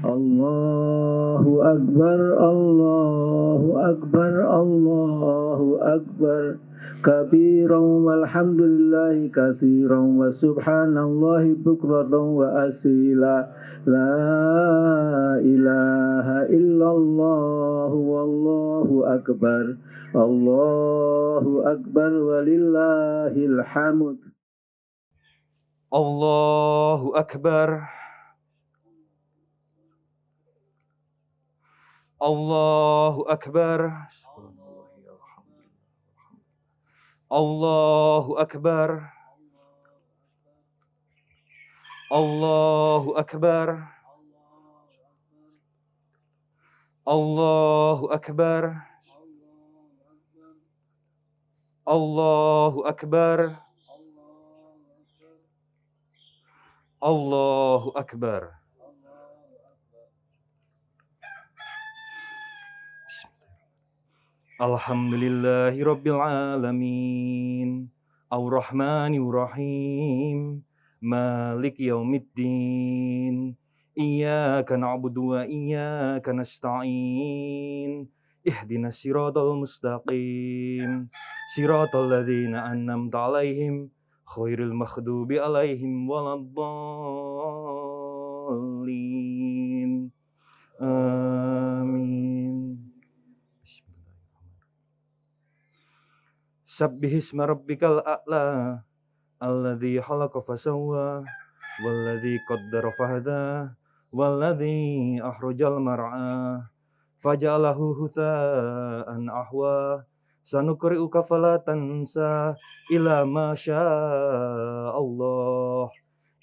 Allahu Akbar, Allahu Akbar, Allahu Akbar. Kabiran walhamdulillahi katsiran wa subhanallahi bukratan wa asila. La ilaha illallah wallahu akbar. Allahu akbar walillahil hamd. Allahu Akbar. Allahu Akbar. Allahu Akbar. Allahu Akbar. Allahu Akbar. Allahu Akbar. Allahu Akbar. Alhamdulillahi Rabbil Alamin, Ar-Rahmanir-Rahim, Malik Yaumiddin, Iyyaka na'budu wa iyyaka nasta'in, Ihdinas siratal mustaqim, Siratal ladzina an'amta 'alaihim, Ghairil maghdubi 'alaihim waladdallin. Amin. Sabbihisma rabbikal a'la, alladzi khalaqa fasawwa, walladzi qaddara fahada, walladzi akhrajal mar'a, faja'alahu hutsa'an ahwa, sanuqri'uka fala tansa illa ma syaa Allah,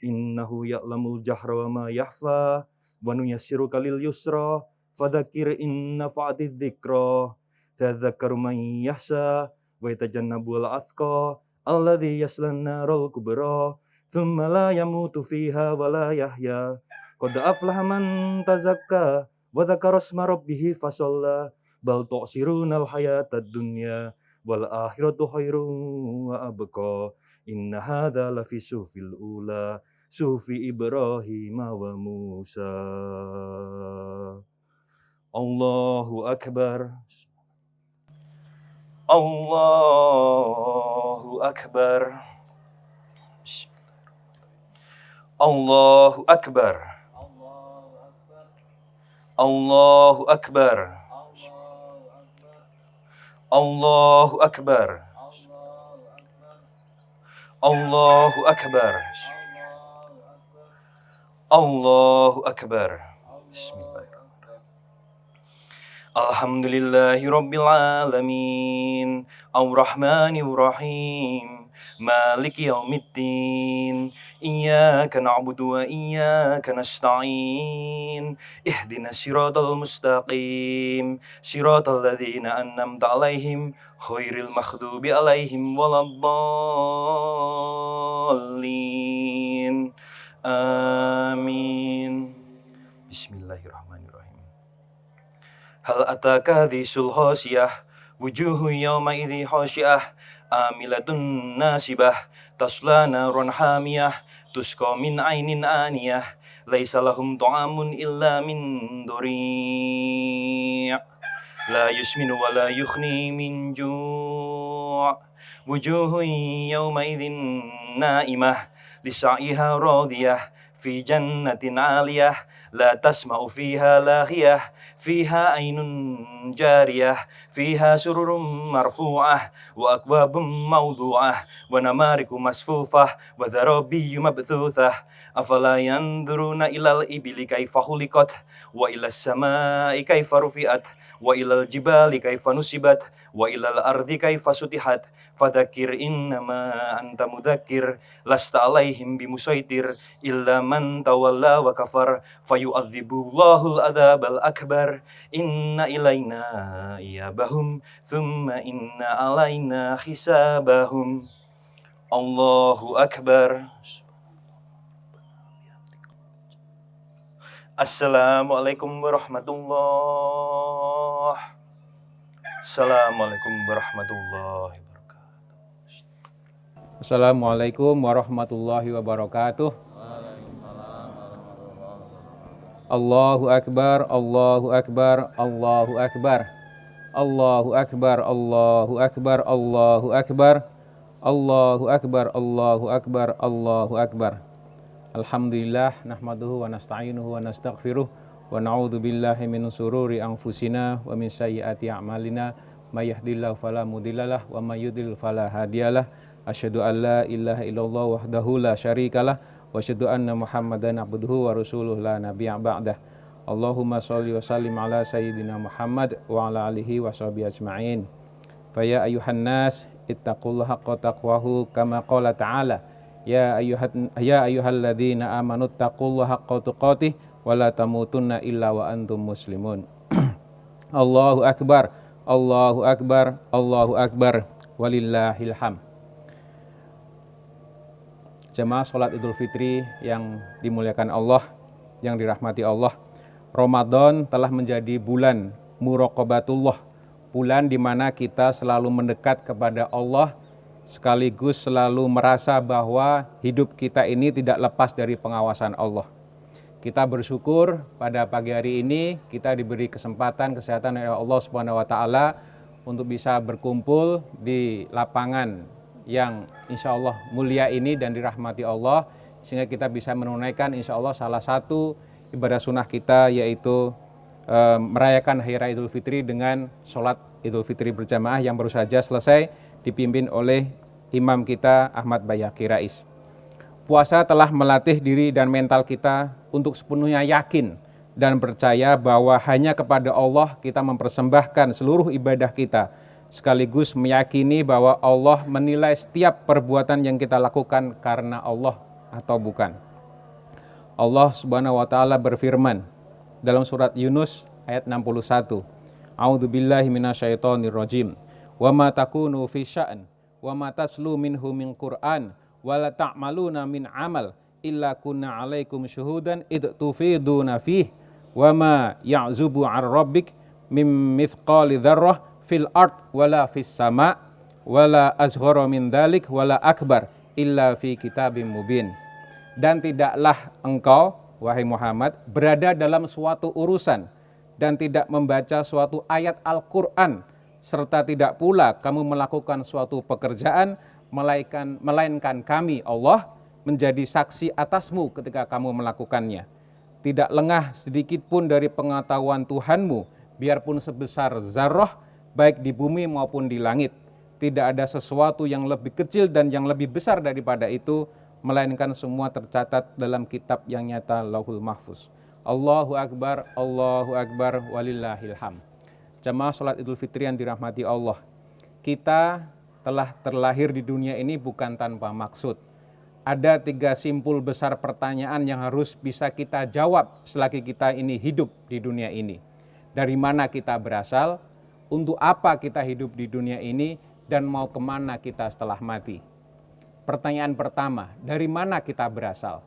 innahu ya'lamul jahra wa ma yakhfa, wa nuyassiruka lil yusra, fadzakir in nafa'atiz dzikra, tadzakkaru man yakhsha wa yatajannabul atqa alladzi yaslan naral kubra thumma la yamutu fiha wa la yahya qad aflaha man tazakka wa dzakara isma rabbih fasalla bal tu'sirunal hayatad dunya wal akhiratu khairum wa abqa inna hadza lafi suhufil ula suhufi Ibrahim wa Musa. Allahu Akbar. Allahu Akbar. Allahu Akbar. Allahu Akbar. Allahu Akbar. Allahu Akbar. Allahu Akbar. Bismillahirrahmanirrahim. Alhamdulillahi Rabbil Alamin, Ar-Rahmanir-Rahim, Maliki Yaumiddin, Iyyaka na'budu wa iyyaka nasta'in, Ihdinas siratal mustaqim, Siratal ladzina an'amta 'alaihim, Ghairil maghdubi 'alaihim waladdallin. Amin. Bismillahirrahmanirrahim. Hal ataka hadisul khasiyah, wujuhu yawma idhi khasyiah, amilatun nasibah, tasla narun hamiyah, tusqa min ainin aniyah, laisa lahum ta'amun illa min duri', la yusminu wa la yukhni min ju', wujuhu yawma idhin naimah, lisaiha radiyah, fi jannatin 'aliyah, la tasma'u fiha laghiyah, fiha ainun jariyah, fiha sururun marfu'ah, wa akwabun mawdu'ah, wa namariku masfufah, wa dzarabiyyu mabthuthah, afala yanzuruna ilal ibili kaifa khuliqat, wa ilas samai kaifa rufi'at, wa ilal jibali kaifa nusibat, wa ilal ardi kaifa sutihat, fadzakir innama anta mudzakir, lasta alaihim bimusaitir, illa man tawalla wa kafar, fayu'adzibullahul adzabal akbar, inna ilaina iyabahum, thumma inna alaina hisabahum. Allahu Akbar. Assalamualaikum warahmatullahi. Assalamualaikum warahmatullahi wabarakatuh. Assalamualaikum warahmatullahi wabarakatuh. Allahu akbar, Allahu akbar, Allahu akbar. Allahu akbar, Allahu akbar, Allahu akbar. Allahu akbar, Allahu akbar, Allahu akbar. Alhamdulillah nahmaduhu wa nasta'inuhu wa nastaghfiruh wa na'udzu billahi min sururi anfusina wa min sayyiati a'malina may yahdihillahu fala mudhillalah wa may yudhlil fala hadiyalah. Asyhadu an la ilaha illallah wahdahu la syarikalah wa asyhadu anna Muhammadan abduhu wa rasuluhu la nabiyya ba'dah. Allahumma shalli wa sallim ala sayyidina Muhammad wa ala alihi wa sahbihi ajma'in. Fa ya ayyuhan nas ittaqullaha haqqa taqwahu kama qala ta'ala ya ayyuhalladzina amanu taqullaha haqqa tuqatih wa la tamutunna illa wa antum muslimun. Allahu akbar, Allahu akbar, Allahu akbar, walillahil hamd. Jemaah salat Idul Fitri yang dimuliakan Allah, yang dirahmati Allah, Ramadan telah menjadi bulan muraqabatullah, bulan di mana kita selalu mendekat kepada Allah, sekaligus selalu merasa bahwa hidup kita ini tidak lepas dari pengawasan Allah. Kita bersyukur pada pagi hari ini kita diberi kesempatan, kesehatan oleh Allah Subhanahu wa taala untuk bisa berkumpul di lapangan yang insya Allah mulia ini dan dirahmati Allah, sehingga kita bisa menunaikan insya Allah salah satu ibadah sunnah kita, yaitu merayakan Hari Raya Idul Fitri dengan sholat Idul Fitri berjamaah yang baru saja selesai dipimpin oleh imam kita Ahmad Bayhaqi Rais. Puasa telah melatih diri dan mental kita untuk sepenuhnya yakin dan percaya bahwa hanya kepada Allah kita mempersembahkan seluruh ibadah kita, sekaligus meyakini bahwa Allah menilai setiap perbuatan yang kita lakukan karena Allah atau bukan. Allah Subhanahu wa taala berfirman dalam surat Yunus ayat 61. A'udzubillahi minasyaitonirrajim. Wa ma takunu fi sya'an wa ma taslu minhu min Qur'an wa la ta'maluna min amal illa kunna 'alaikum syuhudan id tufiduna fih wa ma ya'zubu 'an rabbik mim mithqali dzarrah fil ard wala fis sama wala azghara min dzalik wala akbar illa fi kitabim mubin. Dan tidaklah engkau, wahai Muhammad, berada dalam suatu urusan dan tidak membaca suatu ayat Al-Quran, serta tidak pula kamu melakukan suatu pekerjaan, melainkan kami, Allah, menjadi saksi atasmu ketika kamu melakukannya. Tidak lengah sedikit pun dari pengetahuan Tuhanmu, biarpun sebesar zarrah, baik di bumi maupun di langit. Tidak ada sesuatu yang lebih kecil dan yang lebih besar daripada itu, melainkan semua tercatat dalam kitab yang nyata Lauhul Mahfuz. Allahu akbar, walillahil hamd. Jamaah salat Idul Fitri yang dirahmati Allah, kita telah terlahir di dunia ini bukan tanpa maksud. Ada 3 simpul besar pertanyaan yang harus bisa kita jawab selagi kita ini hidup di dunia ini. Dari mana kita berasal, untuk apa kita hidup di dunia ini, dan mau kemana kita setelah mati. Pertanyaan pertama, dari mana kita berasal?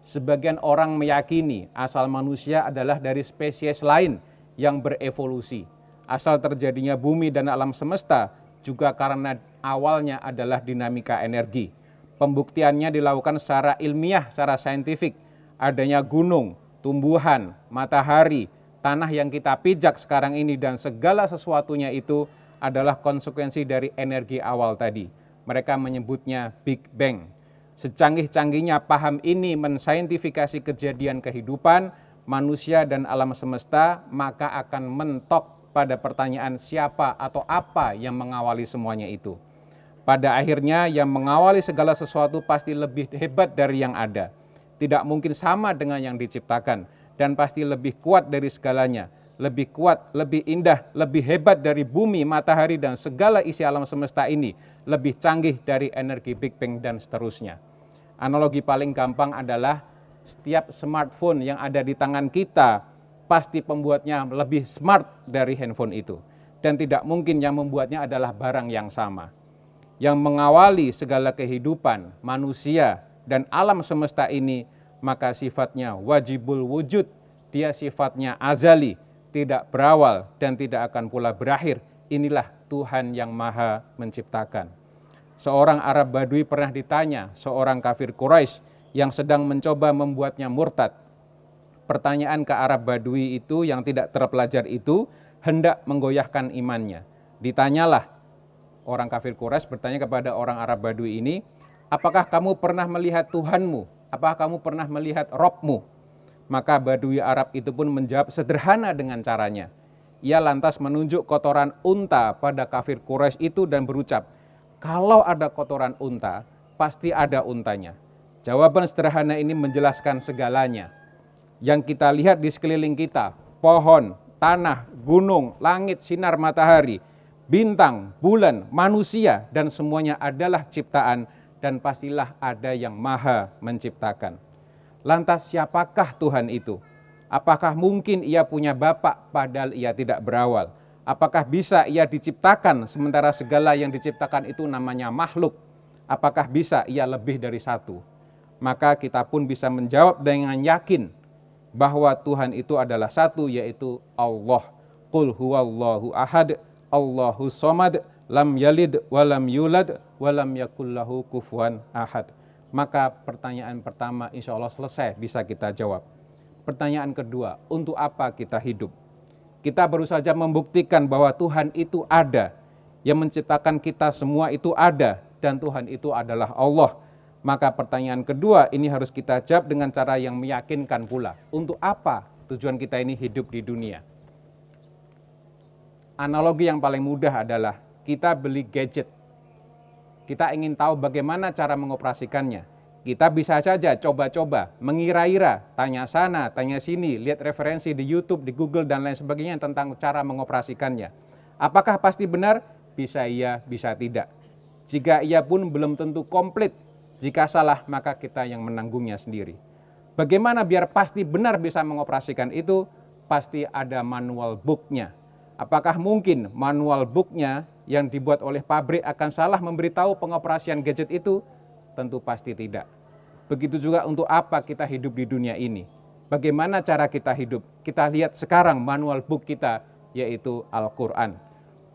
Sebagian orang meyakini asal manusia adalah dari spesies lain yang berevolusi. Asal terjadinya bumi dan alam semesta juga karena awalnya adalah dinamika energi. Pembuktiannya dilakukan secara ilmiah, secara saintifik. Adanya gunung, tumbuhan, matahari, tanah yang kita pijak sekarang ini dan segala sesuatunya itu adalah konsekuensi dari energi awal tadi. Mereka menyebutnya Big Bang. Secanggih-canggihnya paham ini mensaintifikasi kejadian kehidupan manusia dan alam semesta, maka akan mentok pada pertanyaan siapa atau apa yang mengawali semuanya itu. Pada akhirnya yang mengawali segala sesuatu pasti lebih hebat dari yang ada. Tidak mungkin sama dengan yang diciptakan, dan pasti lebih kuat dari segalanya. Lebih kuat, lebih indah, lebih hebat dari bumi, matahari, dan segala isi alam semesta ini. Lebih canggih dari energi Big Bang dan seterusnya. Analogi paling gampang adalah setiap smartphone yang ada di tangan kita, pasti pembuatnya lebih smart dari handphone itu. Dan tidak mungkin yang membuatnya adalah barang yang sama. Yang mengawali segala kehidupan, manusia, dan alam semesta ini, maka sifatnya wajibul wujud. Dia sifatnya azali, tidak berawal dan tidak akan pula berakhir. Inilah Tuhan yang Maha Menciptakan. Seorang Arab Badui pernah ditanya seorang kafir Quraisy yang sedang mencoba membuatnya murtad. pertanyaan ke Arab Badui itu yang tidak terpelajar itu hendak menggoyahkan imannya. Ditanyalah, orang kafir Quraisy bertanya kepada orang Arab Badui ini, apakah kamu pernah melihat Tuhanmu? Apakah kamu pernah melihat Robmu? Maka Badui Arab itu pun menjawab sederhana dengan caranya. Ia lantas menunjuk kotoran unta pada kafir Quraisy itu dan berucap, kalau ada kotoran unta, pasti ada untanya. Jawaban sederhana ini menjelaskan segalanya. Yang kita lihat di sekeliling kita, pohon, tanah, gunung, langit, sinar matahari, bintang, bulan, manusia, dan semuanya adalah ciptaan dan pastilah ada yang maha menciptakan. Lantas siapakah Tuhan itu? Apakah mungkin ia punya bapak padahal ia tidak berawal? Apakah bisa ia diciptakan sementara segala yang diciptakan itu namanya makhluk? Apakah bisa ia lebih dari satu? Maka kita pun bisa menjawab dengan yakin bahwa Tuhan itu adalah satu, yaitu Allah. Qul huwallahu ahad, Allahus somad, lam yalid walam yulad walam yakullahu kufuwan ahad. Maka pertanyaan pertama insya Allah selesai bisa kita jawab. Pertanyaan kedua, untuk apa kita hidup? Kita baru saja membuktikan bahwa Tuhan itu ada, yang menciptakan kita semua itu ada, dan Tuhan itu adalah Allah. Maka pertanyaan kedua ini harus kita jawab dengan cara yang meyakinkan pula. Untuk apa tujuan kita ini hidup di dunia? Analogi yang paling mudah adalah kita beli gadget. Kita ingin tahu bagaimana cara mengoperasikannya. Kita bisa saja coba-coba, mengira-ira, tanya sana, tanya sini, lihat referensi di YouTube, di Google, dan lain sebagainya tentang cara mengoperasikannya. Apakah pasti benar? Bisa iya, bisa tidak. Jika iya pun belum tentu komplit. Jika salah, maka kita yang menanggungnya sendiri. Bagaimana biar pasti benar bisa mengoperasikan itu? Pasti ada manual booknya. Apakah mungkin manual booknya yang dibuat oleh pabrik akan salah memberitahu pengoperasian gadget itu? Tentu pasti tidak. Begitu juga untuk apa kita hidup di dunia ini. Bagaimana cara kita hidup? Kita lihat sekarang manual book kita, yaitu Al-Quran.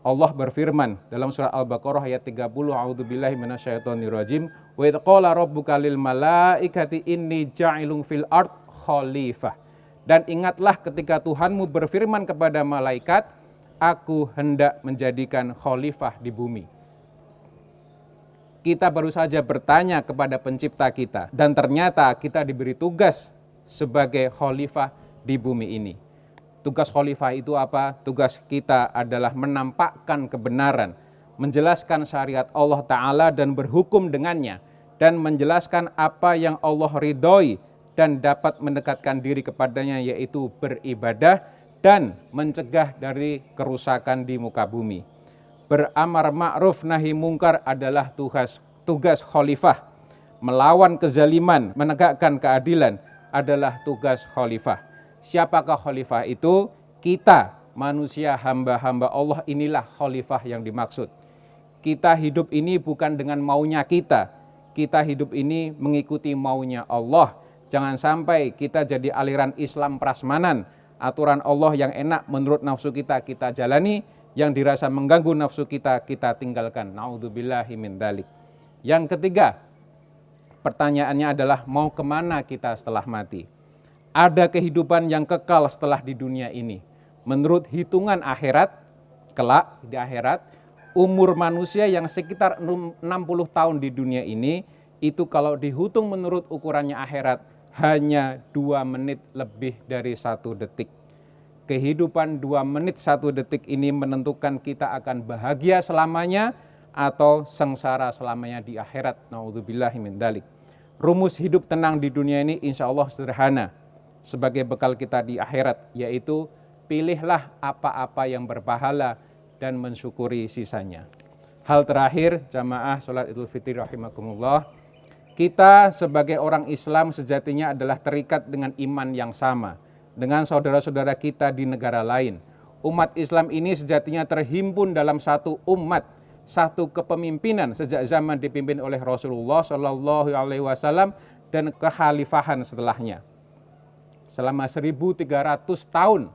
Allah berfirman dalam surah Al-Baqarah ayat 30, a'udzubillahi minasyaitonirrajim, wa idz qala rabbuka lil malaikati inni ja'ilun fil ard khalifah. Dan ingatlah ketika Tuhanmu berfirman kepada malaikat, aku hendak menjadikan khalifah di bumi. Kita baru saja bertanya kepada pencipta kita, dan ternyata kita diberi tugas sebagai khalifah di bumi ini. Tugas khalifah itu apa? Tugas kita adalah menampakkan kebenaran, menjelaskan syariat Allah Ta'ala dan berhukum dengannya, dan menjelaskan apa yang Allah ridhoi dan dapat mendekatkan diri kepadanya, yaitu beribadah dan mencegah dari kerusakan di muka bumi. Beramar ma'ruf nahi mungkar adalah tugas khalifah. Melawan kezaliman, menegakkan keadilan adalah tugas khalifah. Siapakah khalifah itu? Kita, manusia hamba-hamba Allah, inilah khalifah yang dimaksud. Kita hidup ini bukan dengan maunya kita. Kita hidup ini mengikuti maunya Allah. Jangan sampai kita jadi aliran Islam prasmanan. Aturan Allah yang enak menurut nafsu kita jalani, yang dirasa mengganggu nafsu kita tinggalkan. Na'udzubillahi min dzalik. Yang ketiga, pertanyaannya adalah mau kemana kita setelah mati? Ada kehidupan yang kekal setelah di dunia ini. Menurut hitungan akhirat, kelak di akhirat, umur manusia yang sekitar 60 tahun di dunia ini, itu kalau dihitung menurut ukurannya akhirat, hanya 2 menit lebih dari 1 detik. Kehidupan 2 menit 1 detik ini menentukan kita akan bahagia selamanya atau sengsara selamanya di akhirat. Na'udzubillahi min dzalik. Rumus hidup tenang di dunia ini insya Allah sederhana. Sebagai bekal kita di akhirat, yaitu pilihlah apa-apa yang berpahala dan mensyukuri sisanya. Hal terakhir, jamaah salat Idul Fitri rahimakumullah, kita sebagai orang Islam sejatinya adalah terikat dengan iman yang sama dengan saudara-saudara kita di negara lain. Umat Islam ini sejatinya terhimpun dalam satu umat, satu kepemimpinan sejak zaman dipimpin oleh Rasulullah SAW dan kekhalifahan setelahnya. Selama 1300 tahun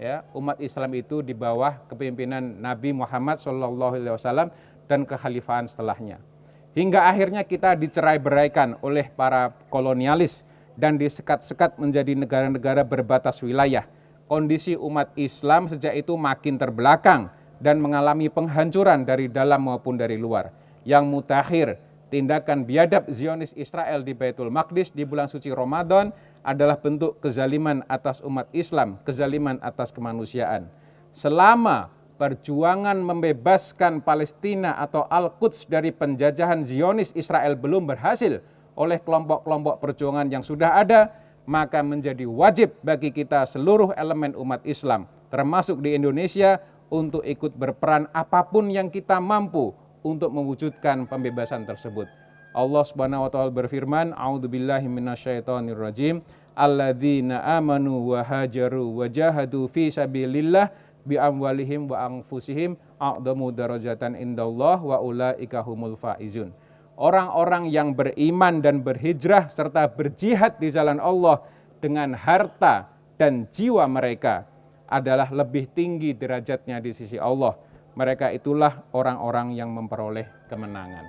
ya, umat Islam itu di bawah kepemimpinan Nabi Muhammad SAW dan kekhalifahan setelahnya. Hingga akhirnya kita dicerai-beraikan oleh para kolonialis dan disekat-sekat menjadi negara-negara berbatas wilayah. Kondisi umat Islam sejak itu makin terbelakang dan mengalami penghancuran dari dalam maupun dari luar. Yang mutakhir, tindakan biadab Zionis Israel di Baitul Maqdis di bulan suci Ramadan adalah bentuk kezaliman atas umat Islam, kezaliman atas kemanusiaan. Selama perjuangan membebaskan Palestina atau Al-Quds dari penjajahan Zionis Israel belum berhasil oleh kelompok-kelompok perjuangan yang sudah ada, maka menjadi wajib bagi kita seluruh elemen umat Islam, termasuk di Indonesia, untuk ikut berperan apapun yang kita mampu untuk mewujudkan pembebasan tersebut. Allah Subhanahu wa taala berfirman, a'udzubillahi minasyaitonirrajim, alladzina amanu wa hajaru wa jahadu fi sabilillah bi amwalihim wa anfusihim a'dhamu darajatan indallah wa ulaika humul faizun. Orang-orang yang beriman dan berhijrah serta berjihad di jalan Allah dengan harta dan jiwa mereka adalah lebih tinggi derajatnya di sisi Allah. Mereka itulah orang-orang yang memperoleh kemenangan.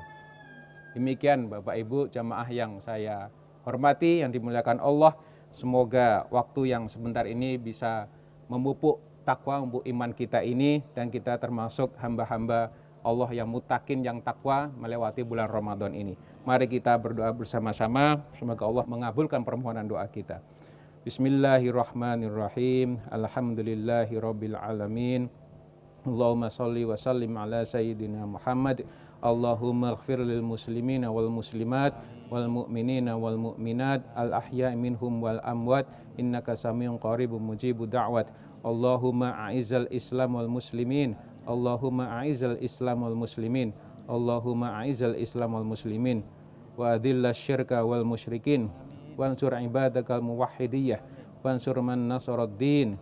Demikian Bapak Ibu jamaah yang saya hormati, yang dimuliakan Allah. Semoga waktu yang sebentar ini bisa memupuk takwa, memupuk iman kita ini, dan kita termasuk hamba-hamba Allah yang mutakin, yang takwa melewati bulan Ramadan ini. Mari kita berdoa bersama-sama, semoga Allah mengabulkan permohonan doa kita. Bismillahirrahmanirrahim. Alhamdulillahirabbil alamin. Allahumma shalli wa sallim ala sayyidina Muhammad. Allahumma ighfir lil muslimina wal muslimat wal mu'minina wal mu'minat al ahya'i minhum wal amwat innaka samiun qaribun mujibud da'wat. Allahumma a'izzal islam wal muslimin. Allahumma a'izzal islam wal muslimin. Allahumma a'izzal islam wal muslimin wa adhillash syirka wal musyrikin wansur ibadakal muwahhidiyah wansur man nasaraddin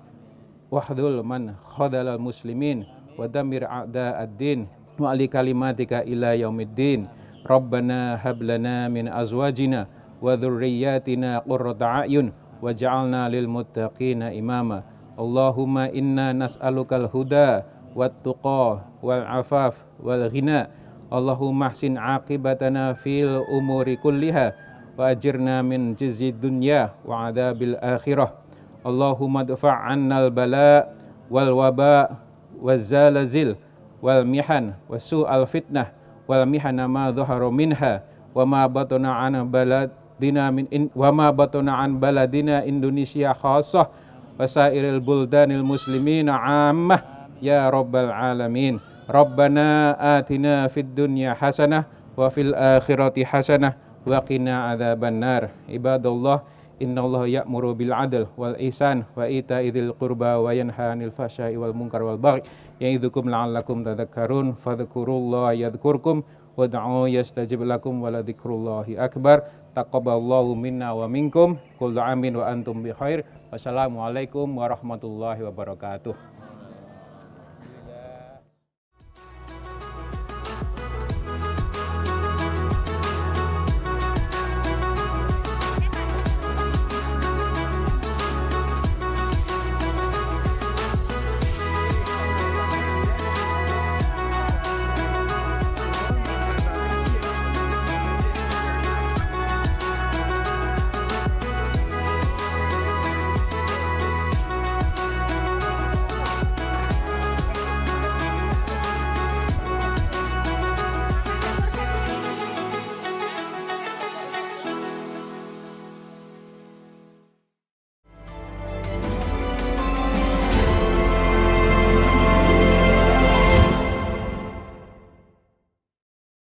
wahdul man khadalal muslimin wa damir a'da'ad-din wa ali kalimatika ila yaumiddin. Rabbana hab lana min azwajina wa dhurriyyatina qurrata a'yun waj'alna lil muttaqina imama. Allahumma inna nas'alukal huda wat-tuqa wal afaf wal ghina. Allahumma ahsin aqibatana fil umuri kulliha wa ajirna min jizyi dunya wa adzabil akhirah. Allahumma dfa' 'annal bala wal waba waz zalazil wal mihan wasu'al fitnah wal mihana ma dhahara minha wa ma batana 'an baladina wa ma batana 'an baladina Indonesia khassah wa sairil buldanil muslimina 'ammah ya rabbal alamin. Rabbana atina fid dunya hasanah wa fil akhirati hasanah wa qina adzabannar. Ibadallah, innallaha ya'muru bil 'adl wal ihsan wa ita'i dzil qurba wa yanha 'anil fahsya'i wal munkar wal baghi ya'idzukum la'allakum tadhakkarun. Fadhkurullaha yadhkurkum wad'u yastajib lakum wa la dzikrullahi akbar. Taqabbalallahu minna wa minkum. Kullu amin wa antum bi khair. Wassalamualaikum warahmatullahi wabarakatuh.